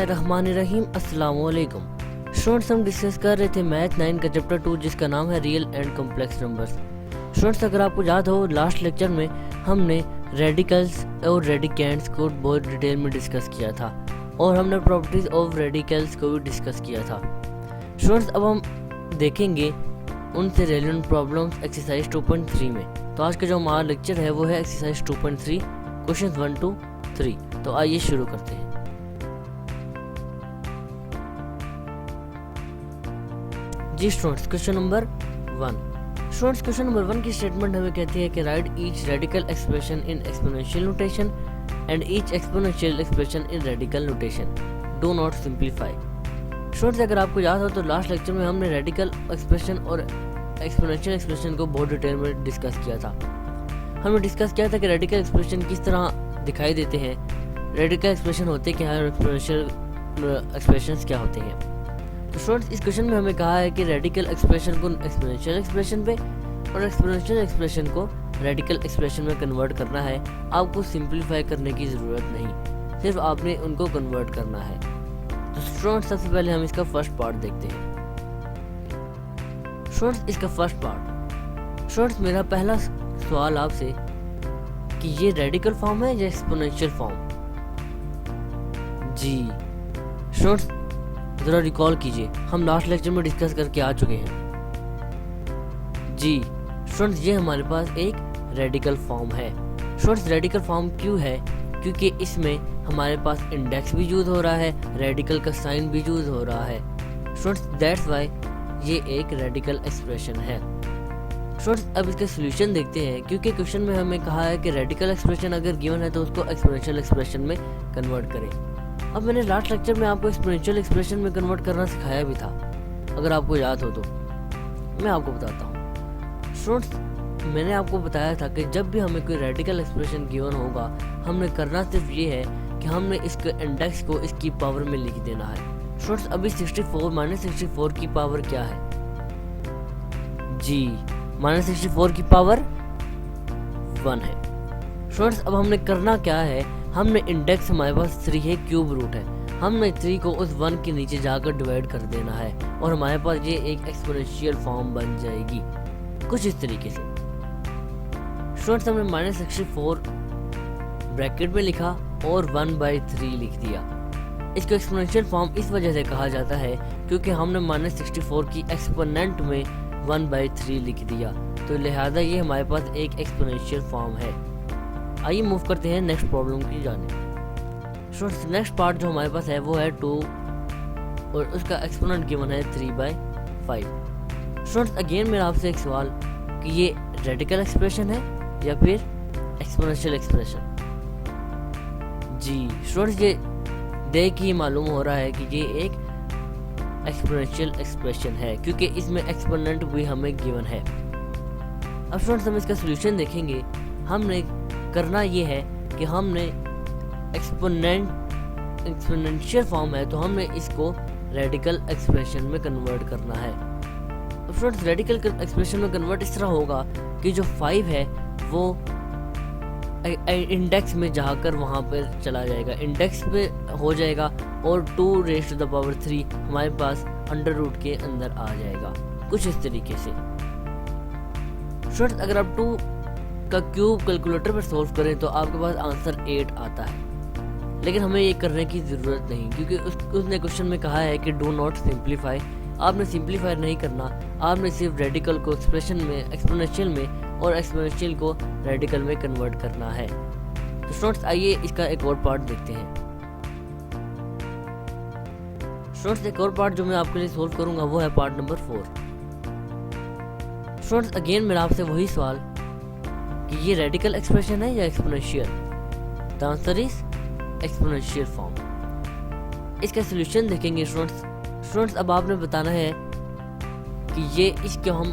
बिस्मिल्लाहिर्रहमानिर्रहीम। अस्सलाम वालेकुम स्टूडेंट्स, हम डिस्कस कर रहे थे मैथ 9 का चैप्टर 2 जिसका नाम है real and complex numbers. Students, अगर आपको याद हो लास्ट लेक्चर में हमने रेडिकल्स और रेडिकेंड्स को बहुत डिटेल में डिस्कस किया था और हमने प्रॉपर्टीज ऑफ रेडिकल्स को भी डिस्कस किया था। स्टूडेंट्स, अब हम देखेंगे उनसे रेलेवेंट प्रॉब्लम्स एक्सरसाइज 2.3 में। तो आज का जो हमारा लेक्चर है वो है एक्सरसाइज 2.3 क्वेश्चन 1 to 3। तो आइए शुरू करते हैं। जी students, question number 1। Students, question number 1 की स्टेटमेंट हमें कहती है कि write each radical expression in exponential notation and each exponential expression in radical notation, do not simplify. Students, अगर आपको याद हो तो लास्ट लेक्चर में हमने रेडिकल एक्सप्रेशन और एक्सपोनेंशियल एक्सप्रेशन को बहुत डिटेल में डिस्कस किया था। हमने डिस्कस किया था कि रेडिकल एक्सप्रेशन किस तरह दिखाई देते हैं, रेडिकल एक्सप्रेशन होते क्या है और एक्सपोनेंशियल एक्सप्रेशंस क्या होते हैं। तो स्टूडेंट्स, इस क्वेश्चन में हमें कहा है कि रेडिकल एक्सप्रेशन को एक्सपोनेंशियल एक्सप्रेशन पे और एक्सपोनेंशियल एक्सप्रेशन को रेडिकल एक्सप्रेशन में कन्वर्ट करना है। आपको सिंप्लीफाई करने की ज़रूरत नहीं, सिर्फ आपने उनको कन्वर्ट करना है। तो स्टूडेंट्स, सबसे पहले हम इसका फर्स्ट पार्ट देखते हैं। स्टूडेंट्स, इसका फर्स्ट पार्ट, स्टूडेंट्स मेरा पहला सवाल आपसे कि ये रेडिकल फॉर्म है या एक्सपोनेंशियल फॉर्म। जी स्टूडेंट्स, ज़रा रिकॉल कीजिए, हम लास्ट लेक्चर में डिस्कस करके आ चुके हैं। जी स्टूडेंट्स, ये हमारे पास एक रेडिकल फॉर्म है। स्टूडेंट्स, रेडिकल फॉर्म क्यों है? क्योंकि इसमें हमारे पास इंडेक्स भी यूज़ हो रहा है, रेडिकल का साइन भी यूज़ हो रहा है। स्टूडेंट्स, दैट्स वाई ये एक रेडिकल एक्सप्रेशन है। स्टूडेंट्स, अब इसका सोल्यूशन देखते हैं, क्योंकि क्वेश्चन में हमें कहा है कि रेडिकल एक्सप्रेशन अगर गिवन है तो उसको एक्सपोनेंशियल एक्सप्रेशन में कन्वर्ट करें। अब मैंने लास्ट लेक्चर में आपको एक्सपोनेंशियल एक्सप्रेशन में कन्वर्ट करना सिखाया भी था, अगर आपको याद हो तो मैं आपको बताता हूँ। स्टूडेंट्स, मैंने आपको बताया था कि जब भी हमें कोई रेडिकल एक्सप्रेशन गिवन होगा, हमने करना सिर्फ ये है कि हमने इसके इंडेक्स को इसकी पावर में लिख देना है। स्टूडेंट्स, अभी 64 की पावर क्या है? जी -64 की पावर 1 है। स्टूडेंट्स, अब हमने करना क्या है, हमने इंडेक्स हमारे पास 3 है, क्यूब रूट है, हमने 3 को उस 1 के नीचे जाकर डिवाइड कर देना है और हमारे पास ये एक एक्सपोनेंशियल फॉर्म बन जाएगी कुछ इस तरीके से। स्टूडेंट्स, हमने -64 ब्रैकेट में लिखा और 1/3 लिख दिया। इसको एक्सपोनेंशियल फॉर्म इस वजह से कहा जाता है क्योंकि हमने -64 की एक्सपोनेंट में 1/3 लिख दिया, तो लिहाजा ये हमारे पास एक एक्सपोनेंशियल फॉर्म है। आइए मूव करते हैं नेक्स्ट प्रॉब्लम की जाने। स्टूडेंट्स, नेक्स्ट पार्ट जो हमारे पास है वो है 2 और उसका एक्सपोनेंट गिवन है 3/5। स्टूडेंट्स, अगेन मेरा आपसे एक सवाल कि ये रेडिकल एक्सप्रेशन है या फिर एक्सपोनेंशियल एक्सप्रेशन। जी स्टूडेंट्स, ये देख ही मालूम हो रहा है कि ये एक एक्सपोनेंशियल एक्सप्रेशन है क्योंकि इसमें एक्सपोनेंट भी हमें गिवन है। अब स्टूडेंट्स, हम इसका सोल्यूशन देखेंगे। हमने करना ये है कि हमने एक्सपोनेंशियल फॉर्म है तो हमने इसको रेडिकल एक्सप्रेशन में कन्वर्ट करना है। अब स्टूडेंट्स, रेडिकल एक्सप्रेशन में कन्वर्ट इस तरह होगा कि जो 5 है वो इंडेक्स में जाकर वहाँ पर चला जाएगा, इंडेक्स पे हो जाएगा और 2⁻³ हमारे पास अंडर रूट के अंदर आ जाएगा कुछ इस तरीके से। स्टूडेंट्स, अगर आप 2 का क्यूब कैलकुलेटर पर सॉल्व करें तो आपके पास आंसर 8 आता है, लेकिन हमें ये करने की ज़रूरत नहीं क्योंकि उसने क्वेश्चन में कहा है कि डू नॉट सिंप्लीफाई। आपने सिंप्लीफाई नहीं करना, आपने सिर्फ रेडिकल को एक्सप्रेशन में एक्सपोनेंशियल में और एक्सपोनेंशियल को रेडिकल में कन्वर्ट करना है। तो स्टूडेंट्स, आइए इसका एक और पार्ट देखते हैं। स्टूडेंट्स, एक और पार्ट जो मैं आपके लिए सोल्व करूंगा वो है पार्ट नंबर 4। स्टूडेंट्स, अगेन मेरा आपसे वही सवाल कि ये रेडिकल एक्सप्रेशन है या exponential. The answer is exponential form. इसका सॉल्यूशन देखेंगे स्टूडेंट्स। स्टूडेंट्स, अब आपने बताना है कि ये इसको हम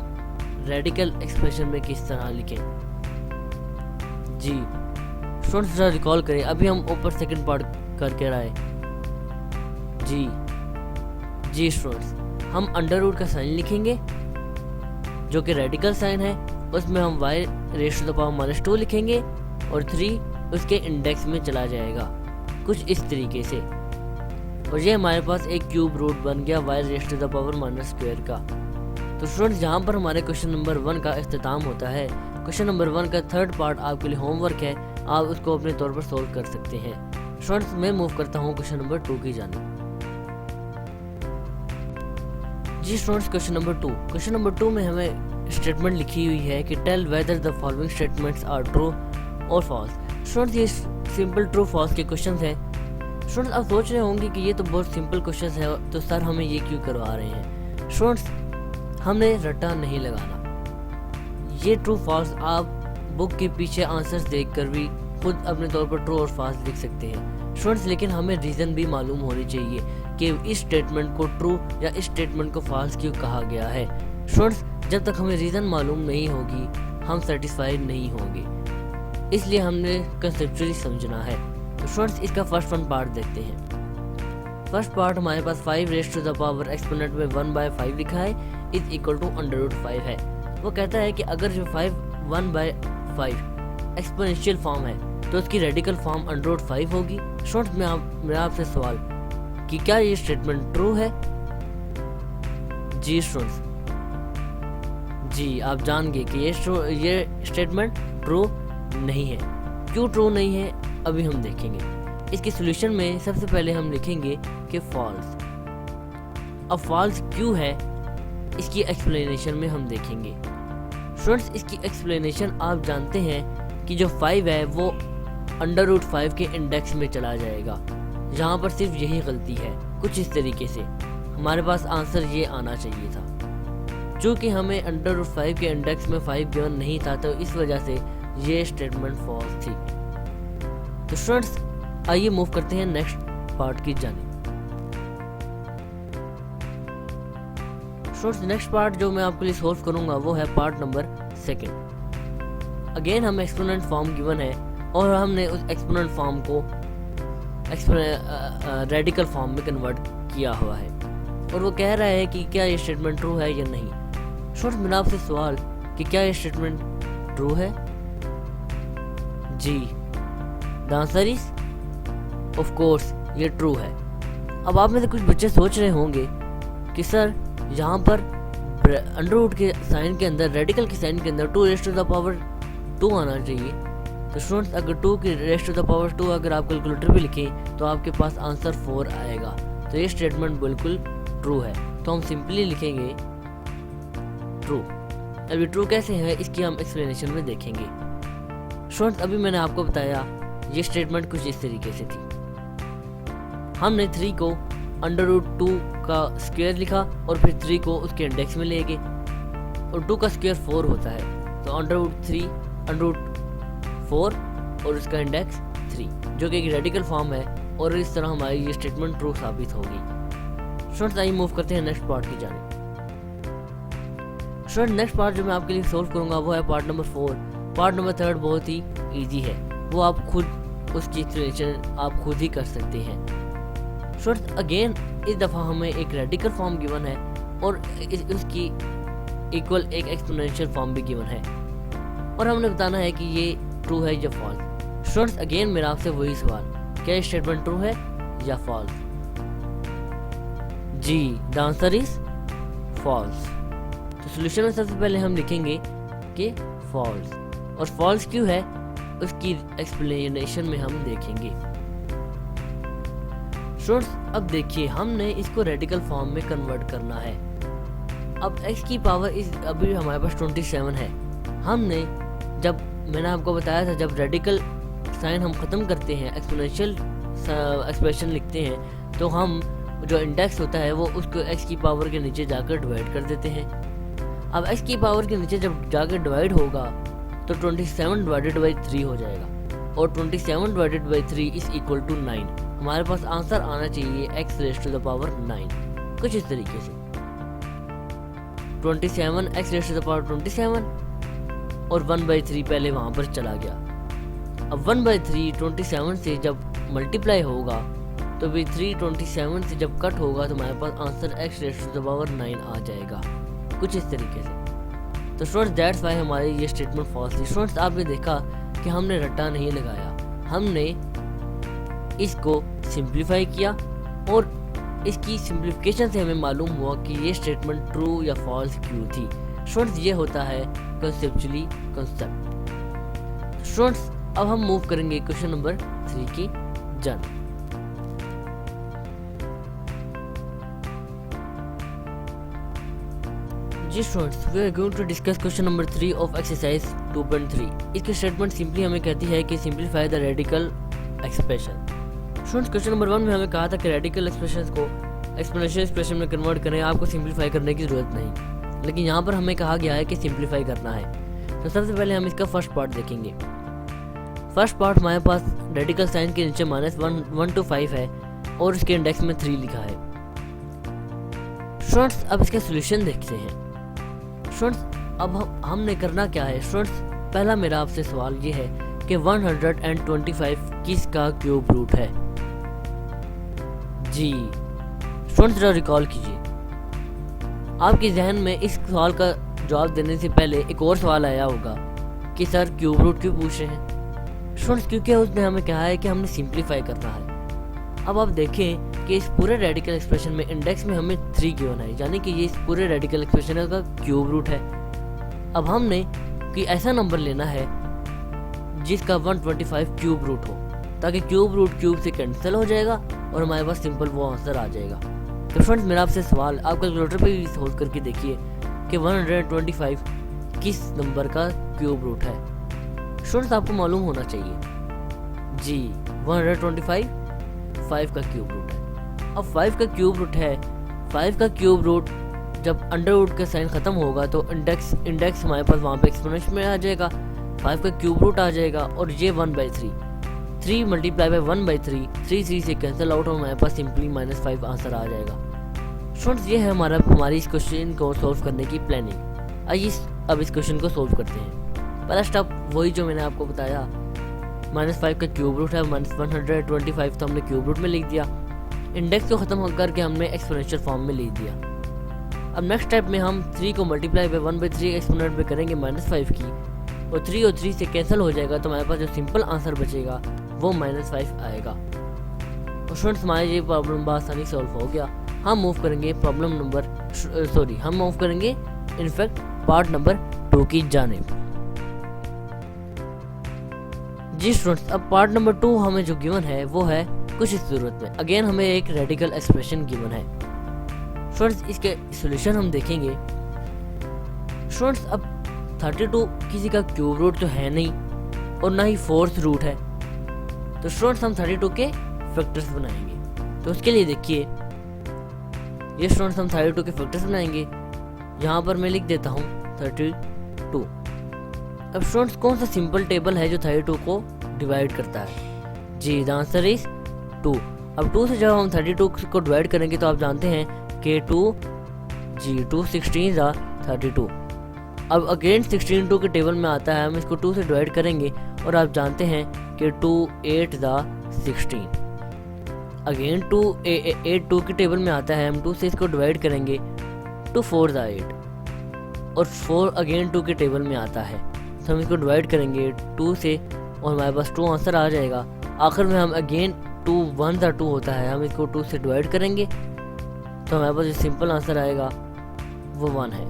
रेडिकल एक्सप्रेशन में किस तरह लिखें। जी स्टूडेंट्स, जरा रिकॉल करें, अभी हम ऊपर सेकंड पार्ट करके रहे। जी स्टूडेंट्स, हम अंडर रूट का साइन लिखेंगे जो कि रेडिकल साइन है, उसमें हम y⁻² लिखेंगे और 3 उसके इंडेक्स में चला जाएगा कुछ इस तरीके से। और ये हमारे पास एक क्यूब रूट बन गया y raise to the power minus square का। तो स्टूडेंट्स यहाँ पर हमारे क्वेश्चन नंबर 1 का इख्तिताम होता है। क्वेश्चन नंबर 1 का थर्ड पार्ट आपके लिए होमवर्क है, आप उसको अपने तौर पर सोल्व कर सकते हैं। स्टूडेंट्स मैं मूव करता हूँ क्वेश्चन नंबर 2 की जानिब। जी स्टूडेंट्स क्वेश्चन नंबर 2 में हमें स्टेटमेंट लिखी हुई है कि tell whether the following statements are true और फॉल्स। स्टूडेंट्स ये सिंपल ट्रू फॉल्स के क्वेश्चन हैं। स्टूडेंट्स आप सोच रहे होंगे कि ये तो बहुत सिंपल क्वेश्चन है, तो सर हमें ये क्यों करवा रहे हैं। स्टूडेंट्स हमने रट्टा नहीं लगाना, ये ट्रू फॉल्स आप बुक के पीछे आंसर्स देखकर भी खुद अपने तौर पर ट्रू और फॉल्स लिख सकते हैं। स्टूडेंट्स लेकिन हमें रीज़न भी मालूम होनी चाहिए कि इस स्टेटमेंट को ट्रू या इस स्टेटमेंट को फॉल्स क्यों कहा गया है। स्टूडेंट्स जब तक हमें रीज़न मालूम नहीं होगी हम सेटिस्फाइड नहीं होंगे, इसलिए हमने कंसेप्चुअली समझना है। तो स्टूडेंट्स इसका फर्स्ट वन पार्ट देखते हैं। फर्स्ट पार्ट हमारे पास 5 raise to the power exponent में 1/5 लिखा है इज इक्वल टू √5 है। वो कहता है कि अगर जो 1/5 एक्सपोनेंशियल फॉर्म है तो उसकी रेडिकल फॉर्म √5 होगी। स्टूडेंट्स मेरा आपसे सवाल कि क्या ये स्टेटमेंट ट्रू है? जी स्टूडेंट्स, जी आप जान गए कि ये स्टेटमेंट ट्रू नहीं है। क्यों ट्रू नहीं है अभी हम देखेंगे। इसके सॉल्यूशन में सबसे पहले हम लिखेंगे कि फॉल्स। अब फॉल्स क्यों है इसकी एक्सप्लेनेशन में हम देखेंगे। स्टूडेंट्स इसकी एक्सप्लेनेशन आप जानते हैं कि जो 5 है वो √5 के इंडेक्स में चला जाएगा। यहाँ पर सिर्फ यही गलती है, कुछ इस तरीके से हमारे पास आंसर ये आना चाहिए था। चूँकि हमें √5 के इंडेक्स में 5 गिवन नहीं था तो इस वजह से ये स्टेटमेंट फॉल्स थी। तो स्टूडेंट्स आइए मूव करते हैं नेक्स्ट पार्ट की जानिब। स्टूडेंट्स नेक्स्ट पार्ट जो मैं आपके लिए सोल्व करूंगा वो है पार्ट नंबर 2। अगेन हमें एक्सपोनेंट फॉर्म गिवन है और हमने उस एक्सपोनेंट फॉर्म को रेडिकल फॉर्म में कन्वर्ट किया हुआ है और वो कह रहा है कि क्या ये स्टेटमेंट ट्रू है या नहीं। स्टूडेंट्स मेरा आपसे सवाल कि क्या ये स्टेटमेंट ट्रू है? जी the answer is of course ये ट्रू है। अब आप में से कुछ बच्चे सोच रहे होंगे कि सर यहाँ पर अंडर के साइन के अंदर, रेडिकल के साइन के अंदर 2 रेज़ टू द पावर 2 आना चाहिए। तो स्टूडेंट्स अगर 2 की रेज़ टू द पावर 2 अगर आप कैलकुलेटर पे लिखें तो आपके पास आंसर 4 आएगा। तो ये स्टेटमेंट बिल्कुल ट्रू है। तो हम सिंपली लिखेंगे ट्रू। अभी ट्रू कैसे है इसकी हम एक्सप्लेनेशन में देखेंगे। स्टूडेंट्स अभी मैंने आपको बताया ये स्टेटमेंट कुछ इस तरीके से थी। हमने 3 को √2 का स्क्वायर लिखा और फिर 3 को उसके इंडेक्स में ले गए और 2 का स्क्वायर 4 होता है। तो √3 √4 और उसका इंडेक्स 3 जो कि एक रेडिकल फॉर्म है और इस तरह हमारी ये स्टेटमेंट ट्रू साबित होगी। स्टूडेंट्स आइए मूव करते हैं नेक्स्ट पार्ट की जानिब। स्टूडेंट नेक्स्ट पार्ट जो मैं आपके लिए सोल्व करूंगा वो है पार्ट नंबर 4। पार्ट नंबर 3 बहुत ही ईजी है, वो आप खुद उसकी एक्सप्लेनेशन आप खुद ही कर सकते हैं। स्टूडेंट्स अगेन इस दफ़ा हमें एक रेडिकल फॉर्म गिवन है और उसकी इक्वल एक एक्सपोनेंशियल फॉर्म भी गिवन है और हमने बताना है कि ये ट्रू है या फॉल्स। स्टूडेंट्स अगेन मेरा आपसे वही सवाल, क्या ये स्टेटमेंट ट्रू है या फॉल्स? जी द आंसर इज फॉल्स। तो सॉल्यूशन में सबसे पहले हम लिखेंगे कि फॉल्स, और फॉल्स क्यों है उसकी एक्सप्लेनेशन में हम देखेंगे। स्टूडेंट्स अब देखिए हमने इसको रेडिकल फॉर्म में कन्वर्ट करना है। अब x की पावर इस अभी हमारे पास 27 है। हमने जब मैंने आपको बताया था जब रेडिकल साइन हम ख़त्म करते हैं, एक्सपोनेंशियल एक्सप्रेशन लिखते हैं, तो हम जो इंडेक्स होता है वो उसको x की पावर के नीचे जाकर डिवाइड कर देते हैं। अब x की पावर के नीचे जब जाकर डिवाइड होगा तो 27 डिवाइडेड बाई 3 हो जाएगा और 27 divided by 3 is equal to 9। हमारे पास आंसर आना चाहिए x raise to the power 9 कुछ इस तरीके से। 27 x raise to the power 27 और 1/3 पहले वहां पर चला गया। अब 1/3 27 से जब मल्टीप्लाई होगा तो भी 3 27 से जब कट होगा तो हमारे पास answer x raise to the power 9 आ जाएगा कुछ इस तरीके से। तो स्टूडेंट्स दैट्स वाई हमारी ये स्टेटमेंट फॉल्स थी। स्टूडेंट्स आपने देखा कि हमने रट्टा नहीं लगाया, हमने इसको सिंप्लीफाई किया और इसकी सिंप्लीफिकेशन से हमें मालूम हुआ कि ये स्टेटमेंट ट्रू या फॉल्स क्यों थी। स्टूडेंट्स ये होता है कंसेप्चुअली कंसेप्ट। स्टूडेंट्स अब हम मूव करेंगे क्वेश्चन नंबर 3 की जान। जी students, we are going to discuss question number 3 of exercise 2.3। इसकी स्टेटमेंट सिंपली हमें कहती है कि simplify the radical expression. Students question number 1 में हमें कहा था कि रेडिकल एक्सप्रेशन को एक्सपोनेंशियल एक्सप्रेशन में कन्वर्ट करें, आपको सिंप्लीफाई करने की जरूरत नहीं, लेकिन यहाँ पर हमें कहा गया है कि सिंप्लीफाई करना है। तो सबसे पहले हम इसका फर्स्ट पार्ट देखेंगे। फर्स्ट पार्ट हमारे पास रेडिकल साइन के नीचे -1 to 5 है और इसके इंडेक्स में 3 लिखा है। स्टूडेंट्स अब इसका सोल्यूशन देखते हैं। स्टूडेंट्स अब हमने करना क्या है। स्टूडेंट्स पहला मेरा आपसे सवाल ये है कि 125 किसका क्यूब रूट है। जी स्टूडेंट्स जरा रिकॉल कीजिए, आपके जहन में इस सवाल का जवाब देने से पहले एक और सवाल आया होगा कि सर क्यूब रूट क्यों पूछ रहे हैं। स्टूडेंट्स क्योंकि उसने हमें कहा है कि हमने सिंप्लीफाई करना है। अब आप देखें कि इस पूरे रेडिकल एक्सप्रेशन में इंडेक्स में हमें 3 गिवन है, यानी कि ये इस पूरे रेडिकल एक्सप्रेशन का क्यूब रूट है। अब हमने कि ऐसा नंबर लेना है जिसका 125 क्यूब रूट हो, ताकि क्यूब रूट क्यूब से कैंसिल हो जाएगा और हमारे पास सिंपल वो आंसर आ जाएगा। तो फ्रेंड्स मेरा आपसे सवाल, आप कैलकुलेटर पे भी सोल्व करके देखिए कि 125 किस नंबर का क्यूब रूट है। स्टूडेंट्स आपको मालूम होना चाहिए जी 125 5 का क्यूब रूट है। अब 5 का क्यूब रूट है, 5 का क्यूब रूट जब अंडर रूट का साइन खत्म होगा तो इंडेक्स हमारे पास वहाँ पे एक्सपोनेंशियल में आ जाएगा, 5 का क्यूब रूट आ जाएगा और ये 1/3 3 मल्टीप्लाई बाय 1/3 3 से कैंसिल आउट और हमारे पास सिंपली -5 आंसर आ जाएगा। स्टूडेंट्स ये है हमारी इस क्वेश्चन को सॉल्व करने की प्लानिंग। आइए अब इस क्वेश्चन को सॉल्व करते हैं। पहला स्टेप वही जो मैंने आपको बताया, -5 का क्यूब रूट है, -125 तो हमने क्यूब रूट में लिख दिया, इंडेक्स को ख़त्म करके हमने एक्सपोनेंशियल फॉर्म में लिख दिया। अब नेक्स्ट स्टेप में हम 3 को मल्टीप्लाई बाय 1/3 एक्सपोनेंट में करेंगे -5 की, और 3 और 3 से कैंसिल हो जाएगा तो हमारे पास जो सिंपल आंसर बचेगा वो -5 आएगा। और स्टूडेंट्स हमारे ये प्रॉब्लम बआसानी सॉल्व हो गया। हम मूव करेंगे हम मूव करेंगे इनफैक्ट पार्ट नंबर 2 की जानिब। जी स्टूडेंट्स अब पार्ट नंबर 2 हमें जो गिवन है वो है कुछ इस सूरत में। अगेन हमें एक रेडिकल एक्सप्रेशन गिवन है। स्टूडेंट्स इसके सॉल्यूशन हम देखेंगे। स्टूडेंट्स अब 32 किसी का क्यूब रूट तो है नहीं और ना ही फोर्थ रूट है, तो स्टूडेंट्स हम 32 के फैक्टर्स बनाएंगे। तो उसके लिए देखिए ये स्टूडेंट्स हम 32 के फैक्टर्स बनाएंगे। यहाँ पर मैं लिख देता हूँ 32। अब स्टूडेंट्स कौन सा सिंपल टेबल है जो 32 को डिवाइड करता है। जी द आंसर इज 2। अब 2 से जब हम 32 को डिवाइड करेंगे तो आप जानते हैं कि 2 16 ज़ा 32। अब अगेन 16 2 के टेबल में आता है, हम इसको 2 से डिवाइड करेंगे और आप जानते हैं कि 2 8 ज़ा 16। अगेन 2 8 2 के टेबल में आता है, हम 2 से इसको डिवाइड करेंगे, 2 4 ज़ा 8 और 4 अगेन 2 के टेबल में आता है, तो हम इसको डिवाइड करेंगे 2 से और हमारे पास 2 आंसर आ जाएगा। आखिर में हम अगेन 2 1 ज़ा 2 होता है, हम इसको 2 से डिवाइड करेंगे तो हमारे पास जो सिंपल आंसर आएगा वो 1 है।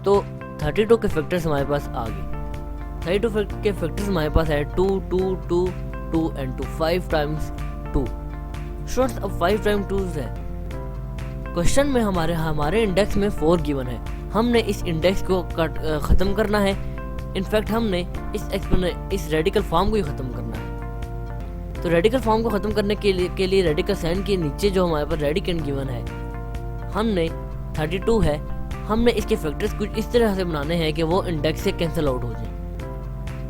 तो 32 के फैक्टर्स हमारे पास आ गए। 32 के फैक्टर्स हमारे पास है 2 2 2 2 एंड 2 5 टाइम्स 2। स्टूडेंट्स अब 5 टाइम्स 2 है। क्वेश्चन में हमारे इंडेक्स में 4 गिवन है, हमने इस इंडेक्स को ख़त्म करना है। इनफैक्ट हमने इस रेडिकल फॉर्म को ही ख़त्म करना है। तो रेडिकल फॉर्म को ख़त्म करने के लिए रेडिकल साइन के नीचे जो हमारे पास रेडिकेंड गिवन है, हमने 32 है, हमने इसके फैक्टर्स कुछ इस तरह से बनाने हैं कि वो इंडेक्स से कैंसिल आउट हो जाए।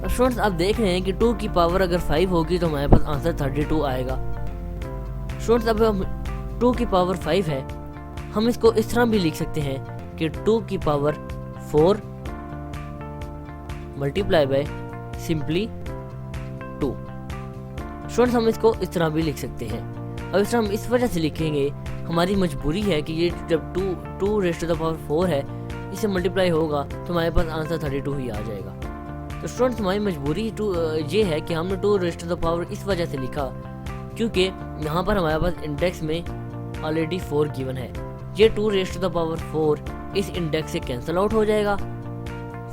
अब स्टूडेंट्स आप देख रहे हैं कि 2 की पावर अगर 5 होगी तो हमारे पास आंसर 32 आएगा। स्टूडेंट्स अब हम 2 की पावर 5 है, हम इसको इस तरह भी लिख सकते हैं कि 2 की power 4 multiply by simply 2। Students हम इसको इस तरह भी लिख सकते हैं। अब इस तरह हम इस वजह से लिखेंगे, हमारी मजबूरी है कि ये जब 2 रेज़ टू द पावर 4 है, इसे मल्टीप्लाई होगा तो हमारे पास आंसर 32 ही आ जाएगा। तो स्टूडेंट्स हमारी मजबूरी ये है कि हमने 2 रेज़ टू द पावर इस वजह से लिखा क्योंकि यहाँ पर हमारे पास इंडेक्स में ऑलरेडी 4 गिवन है। ये 2⁴ इस इंडेक्स से कैंसिल आउट हो जाएगा,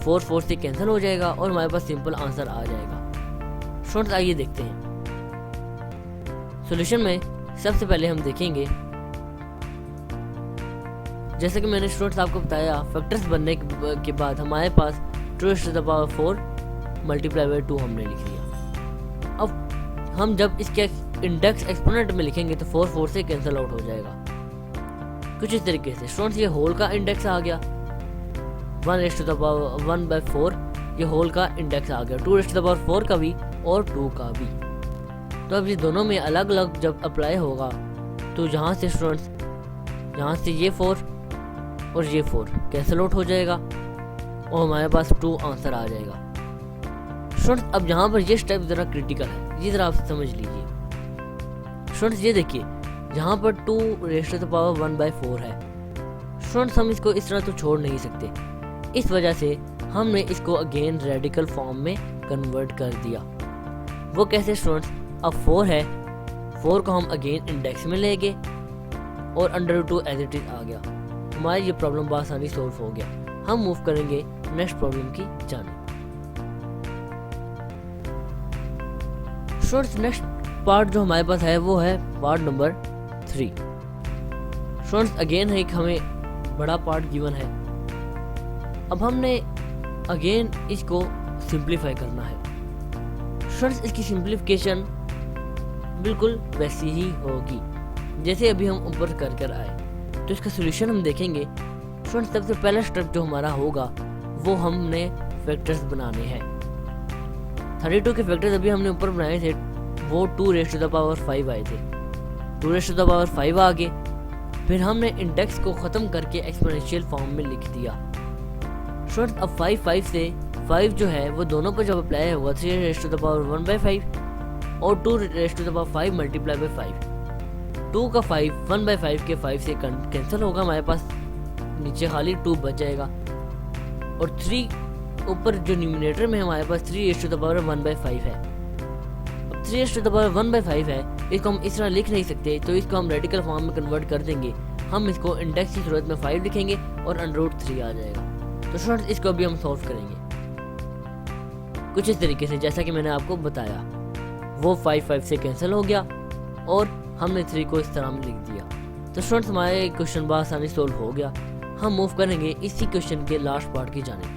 4 से कैंसिल हो जाएगा और हमारे पास सिंपल आंसर आ जाएगा। स्टूडेंट्स आइए देखते हैं सॉल्यूशन में। सबसे पहले हम देखेंगे, जैसे कि मैंने स्टूडेंट्स आपको बताया, फैक्टर्स बनने के बाद हमारे पास 2⁴ मल्टीप्लाई बाय 2 हमने लिख लिया। अब हम जब इसके इंडेक्स एक्सपोनेंट में लिखेंगे तो 4 से कैंसिल आउट हो जाएगा कुछ इस तरीके से। स्टूडेंट्स ये होल का इंडेक्स आ गया 1/4, ये होल का इंडेक्स आ गया 2⁴ का भी और 2 का भी। तो अब ये दोनों में अलग अलग जब अप्लाई होगा तो यहाँ से स्टूडेंट्स, यहाँ से ये 4 और ये 4 कैंसिल आउट हो जाएगा और हमारे पास 2 आंसर आ जाएगा। स्टूडेंट्स अब यहाँ पर ये स्टेप ज़रा क्रिटिकल है, ये ज़रा आप समझ लीजिए। स्टूडेंट्स ये देखिए, यहाँ पर 2⁴ है। स्टूडेंट्स हम इसको इस तरह तो छोड़ नहीं सकते, इस वजह से हमने इसको अगेन रेडिकल फॉर्म में कन्वर्ट कर दिया। वो कैसे स्टूडेंट्स, अब 4 है, 4 को हम अगेन इंडेक्स में लेंगे और √2 एज इट इज आ गया। हमारी ये प्रॉब्लम बआसानी सॉल्व हो गया। हम मूव करेंगे नेक्स्ट प्रॉब्लम की जाने। स्टूडेंट्स नेक्स्ट पार्ट जो हमारे पास है वो है पार्ट नंबर 3। स्टूडेंट्स अगेन एक हमें बड़ा पार्ट गिवन है। अब हमने अगेन इसको सिंप्लीफाई करना है। स्टूडेंट्स इसकी सिंप्लीफिकेशन बिल्कुल वैसी ही होगी जैसे अभी हम ऊपर कर आए। तो इसका सोल्यूशन हम देखेंगे। स्टूडेंट्स सबसे पहला स्टेप जो हमारा होगा वो हमने फैक्टर्स बनाने हैं। 32 के फैक्टर्स अभी हमने ऊपर बनाए थे, वो 2⁵ आए थे। 2⁵ आ गए, फिर हमने इंडेक्स को ख़त्म करके एक्सपोनेंशियल फॉर्म में लिख दिया। स्टूडेंट्स अब 5 से 5 जो है वो दोनों पर जब अप्लाई होगा 3⁻⁴ और 2⁵ मल्टीप्लाई बाय 5, 2 का 5 1/5 के 5 से कैंसिल होगा, हमारे पास नीचे खाली 2 बच जाएगा और 3 ऊपर जो न्यूमिनेटर में हमारे पास 3⁻⁴ है। अब 3⁻⁴ है, इसको हम इस तरह लिख नहीं सकते, तो इसको हम रेडिकल फॉर्म में कन्वर्ट कर देंगे। हम इसको इंडेक्स की सूरत में 5 लिखेंगे और √3 आ जाएगा। तो स्टूडेंट्स इसको अभी हम सॉल्व करेंगे कुछ इस तरीके से, जैसा कि मैंने आपको बताया। वो 5 से कैंसिल हो गया और हमने 3 को इस तरह में लिख दिया। तो स्टूडेंट्स हमारे क्वेश्चन बआसानी सॉल्व हो गया। हम मूव करेंगे इसी क्वेश्चन के लास्ट पार्ट की जाने।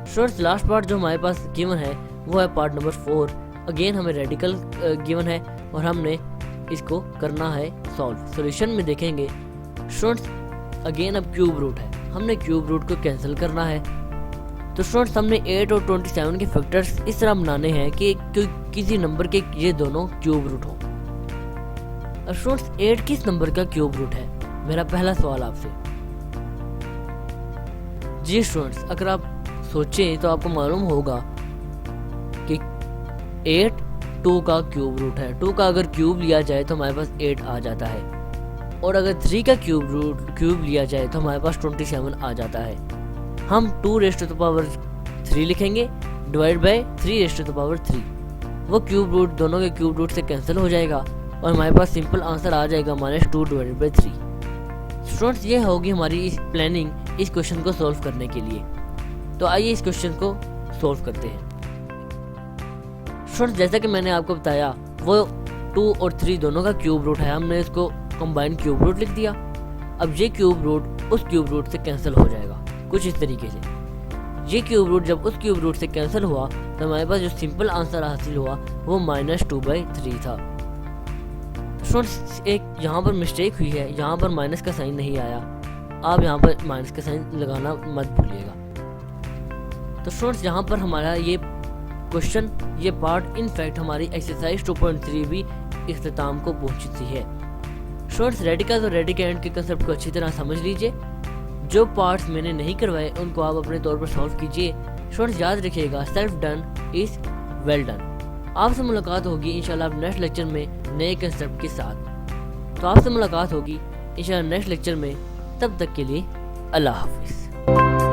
स्टूडेंट्स लास्ट पार्ट जो हमारे पास गिवन है वो है पार्ट नंबर 4। अगेन हमें रेडिकल गिवन है और हमने इसको करना है सॉल्व। सॉल्यूशन में देखेंगे स्टूडेंट्स अगेन अब क्यूब रूट है, हमने क्यूब रूट को कैंसिल करना है। तो स्टूडेंट्स हमने 8 और 27 के फैक्टर्स इस तरह बनाने हैं कि किसी नंबर के ये दोनों क्यूब रूट हो। अब स्टूडेंट्स 8 किस नंबर का क्यूब रूट है, मेरा पहला सवाल आपसे। जी स्टूडेंट्स अगर आप सोचें तो आपको मालूम होगा कि 8 2 का क्यूब रूट है। 2 का अगर क्यूब लिया जाए तो हमारे पास 8 आ जाता है और अगर 3 का क्यूब लिया जाए तो हमारे पास 27 आ जाता है। हम 2⁻³ लिखेंगे डिवाइड बाय 3⁻³। वो क्यूब रूट दोनों के क्यूब रूट से कैंसिल हो जाएगा और हमारे पास सिंपल आंसर आ जाएगा -2/3। स्टूडेंट्स ये होगी हमारी इस प्लानिंग इस क्वेश्चन को सॉल्व करने के लिए। तो आइए इस क्वेश्चन को सॉल्व करते हैं। स्टूडेंट्स जैसा कि मैंने आपको बताया वो 2 और 3 दोनों का क्यूब रूट है, हमने इसको कंबाइन क्यूब रूट लिख दिया। अब ये क्यूब रूट उस क्यूब रूट से कैंसिल हो जाएगा कुछ इस तरीके से। ये क्यूब रूट जब उस क्यूब रूट से कैंसिल हुआ तो हमारे पास जो सिंपल आंसर हासिल हुआ वो -2/3 था। स्टूडेंट्स एक यहाँ पर मिस्टेक हुई है, यहाँ पर माइनस का साइन नहीं आया, आप यहाँ पर माइनस का साइन लगाना मत भूलिएगा। तो स्टूडेंट्स यहाँ पर हमारा ये क्वेश्चन, ये पार्ट इनफैक्ट हमारी एक्सरसाइज 2.3 भी इख्तिताम को पहुँच चुकी है। स्टूडेंट्स रेडिकल और रेडिकेंड के कंसेप्ट को अच्छी तरह समझ लीजिए। जो पार्ट्स मैंने नहीं करवाए उनको आप अपने तौर पर सॉल्व कीजिए। स्टूडेंट्स याद रखिएगा self done is well done. आपसे मुलाकात होगी इंशाल्लाह नेक्स्ट लेक्चर में नए कंसेप्ट के साथ। तो आपसे मुलाकात होगी इंशाल्लाह नेक्स्ट लेक्चर में, तब तक के लिए अल्लाह हाफिज़।